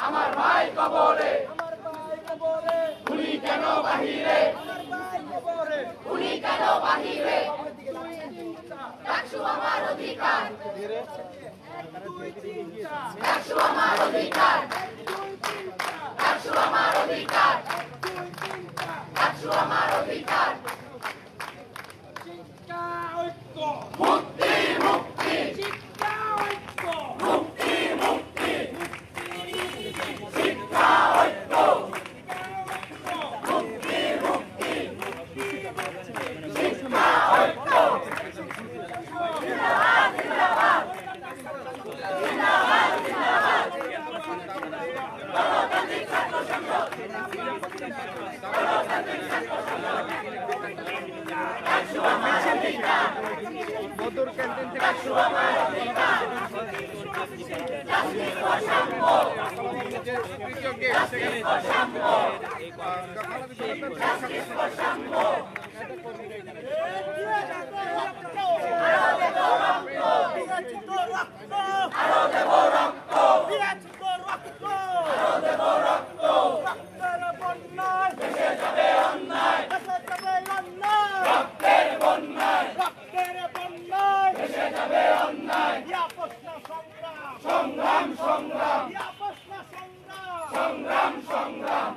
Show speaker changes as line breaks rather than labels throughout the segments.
আমার ভাই কবরে উনি কেন বাহিরে উনি কেন বাহিরে ডাকসু আমার অধিকার ডাকসু আমার অধিকার ডাকসু আমার অধিকার ডাকসু আমার অধিকার মুক্তি মুক্তি মুক্তি মুক্তি শিক্ষা ঐক্য মুক্তি মুক্তি শিক্ষা ঐক্য জিন্দাবাদ জিন্দাবাদ জিন্দাবাদ জিন্দাবাদ গণতান্ত্রিক ছাত্র সংসদ গণতান্ত্রিক ছাত্র সংসদ ডাকসু আমার অধিকার মধুর ক্যান্টিন থেকে ডাকসু আমার অধিকার justice for Shampo justice for Shampo justice for Shampo আরো দেব রক্ত আরো দেব রক্ত আরো দেব রক্ত রক্তের বন্যায় ভেসে যাবে অন্যায় ভেসে যাবে অন্যায় রক্তের বন্যায় ভেসে যাবে অন্যায় সংগ্রাম সংগ্রাম সংগ্রাম সংগ্রাম সংগ্রাম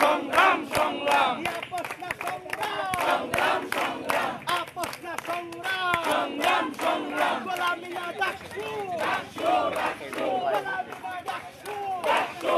সংগ্রাম সংগ্রাম সংগ্রাম সংগ্রাম সংগ্রাম সংগ্রাম সংগ্রাম গোলামিনা ডাকসু ডাকসু ডাকসু ডাকসু ডাকসু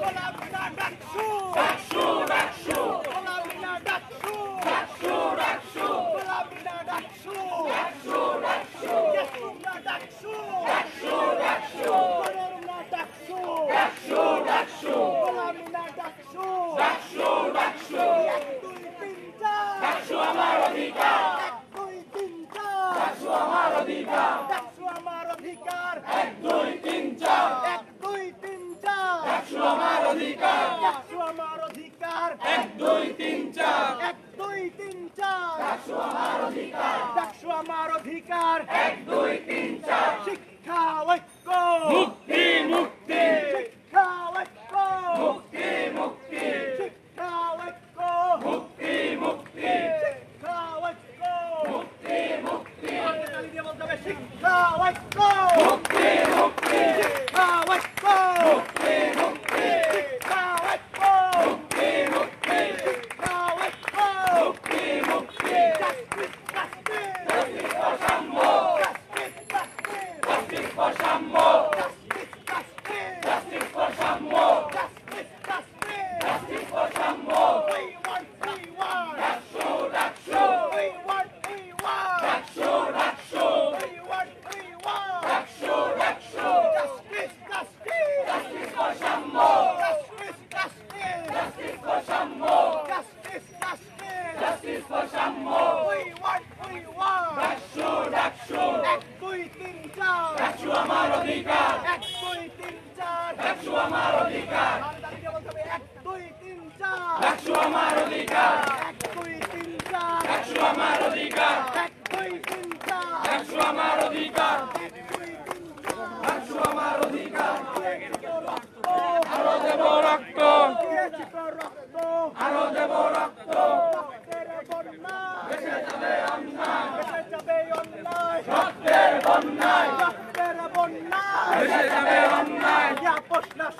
গোলামিনা ডাকসু ডাকসু ডাকসু গোলামিনা ডাকসু ডাকসু ডাকসু গোলামিনা ডাকসু ডাকসু ডাকসু গোলামিনা ডাকসু ডাকসু ডাকসু গোলামিনা ডাকসু ডাকসু ডাকসু গোলামিনা ডাকসু ডাকসু ডাকসু 1 2 3 4 ডাকসু আমার অধিকার 1 2 3 4 ডাকসু আমার অধিকার ডাকসু আমার অধিকার 1 2 3 4 1 2 3 4 ডাকসু আমার অধিকার ডাকসু আমার অধিকার 1 2 3 4 1 2 3 4 ডাকসু আমার অধিকার ডাকসু আমার অধিকার 1 2 3 4 শিক্ষা ঐক্য মুক্তি মুক্তি শিক্ষা ঐক্য মুক্তি মুক্তি শিক্ষা ঐক্য মুক্তি মুক্তি শিক্ষা ঐক্য মুক্তি মুক্তি শিক্ষা ঐক্য মুক্তি মুক্তি শিক্ষা ঐক্য মুক্তি মুক্তি শিক্ষা ঐক্য মুক্তি মুক্তি শিক্ষা ঐক্য মুক্তি মুক্তি justice justice for Shampo justice for Shampo justice for Shampo justice for Shampo we want DUCSU DUCSU we want DUCSU DUCSU we want DUCSU DUCSU justice justice for Shampo justice for Shampo justice for Shampo we want DUCSU DUCSU 1 2 3 4 DUCSU আমার অধিকার 1 2 3 4 ডাকসু আমার অধিকার 1 2 3 4 ডাকসু আমার অধিকার 1 2 3 4 ডাকসু আমার অধিকার 1 2 3 4 ডাকসু আমার অধিকার 1 2 3 4 ডাকসু আমার অধিকার আরো দেব রক্ত আরো দেব রক্ত ভেসে যাবে অন্যায় রক্তের বন্যায় ভেসে যাবে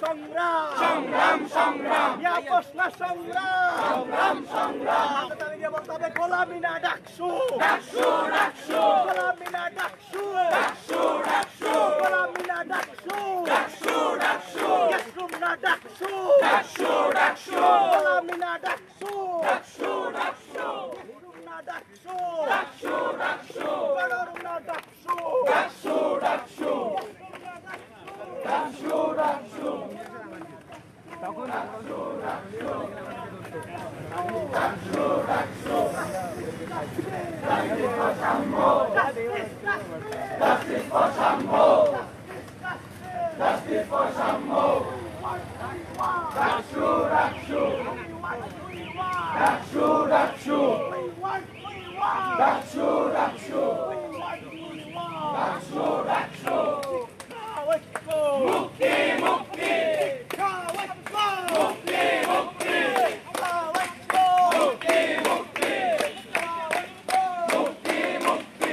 সংগ্রাম
সংগ্রাম সংগ্রাম
ইয়া প্রশ্ন সংগ্রাম
সংগ্রাম সংগ্রাম
দাঁড়িয়ে বলতে হবে গোলামি না ডাকসু
ডাকসু ডাকসু
গোলামি না ডাকসু
ডাকসু ডাকসু
গোলামি না ডাকসু
ডাকসু ডাকসু
ইয়াসরুম না ডাকসু
ডাকসু ডাকসু
গোলামি না ডাকসু
ডাকসু ডাকসু
ইয়াসরুম না ডাকসু
ডাকসু ডাকসু
গণরুম না DUCSU
DUCSU DUCSU DUCSU DUCSU Justice for Shambo! Justice for Shambo! Dakshu, Dakshu! Dakshu, Dakshu! Dakshu, Dakshu! Dakshu, Dakshu! Mukti, Mukti! Mukti, Mukti! Mukti, Mukti! Mukti, Mukti!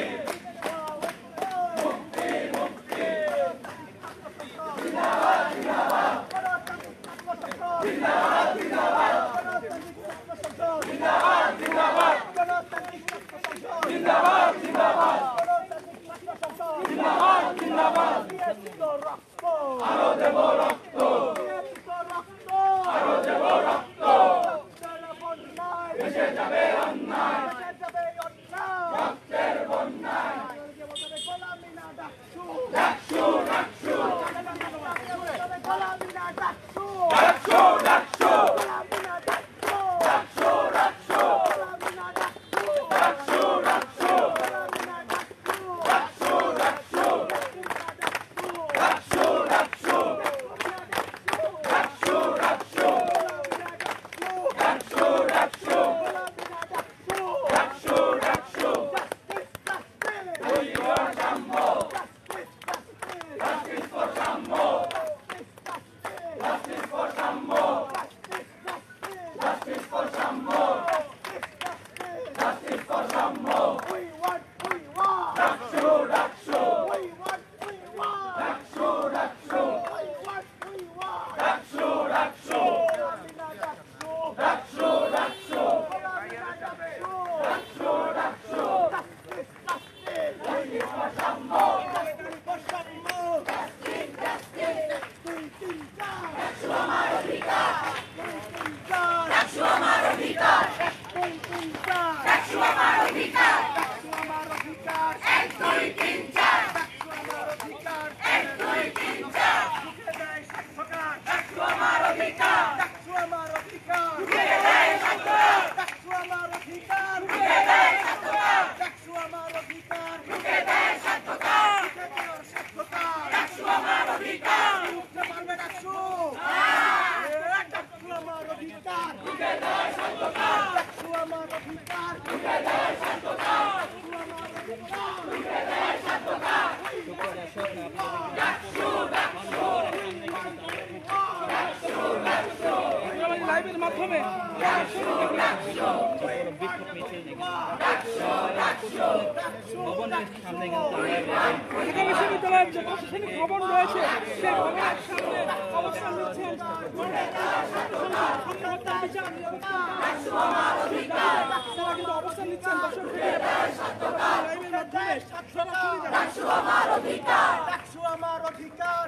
আরো দেব রক্ত আরো দেব রক্ত এসে যাবে অন্যায় রক্তের বন্যায় DUCSU DUCSU DUCSU DUCSU DUCSU DUCSU DUCSU DUCSU DUCSU DUCSU DUCSU DUCSU DUCSU DUCSU DUCSU DUCSU DUCSU We want Shambo! Justice for Shambo! Justice for Shambo! Justice for Shambo! Justice for Shambo! Dakshu, Dakshu! Dakshu, Dakshu! Dakshu, Dakshu! Dakshu, Dakshu! Dakshu, Dakshu! Justice for Shambo! Dakshu আমার অধিকার! Dakshu আমার অধিকার! Dakshu আমার অধিকার! এক দুই তিন চার! এক দুই তিন চার! Dakshu আমার অধিকার! ঢুকে দেয় সরকার! ঢুকে দেয় সরকার! ঢুকে দেয় সরকার! Dakshu আমার অধিকার! ঢুকে দেয় সরকার! ঢুকে দেয় সরকার! ঢুকে দেয় সরকার! Dakshu, Dakshu! Dakshu, Dakshu!
লাইভের মাধ্যমে
Dakshu, Dakshu! Dakshu, Dakshu!
ভবনের সামনে কিন্তু ঢাকা বিশ্ববিদ্যালয়ের যে প্রশাসনিক ভবন রয়েছে সেই ভবনের সামনে অবস্থান নিচ্ছেন তারা কিন্তু অবস্থান নিচ্ছেন দর্শক লাইভের মাধ্যমে
Dakshu আমার অধিকার!
আমার অধিকার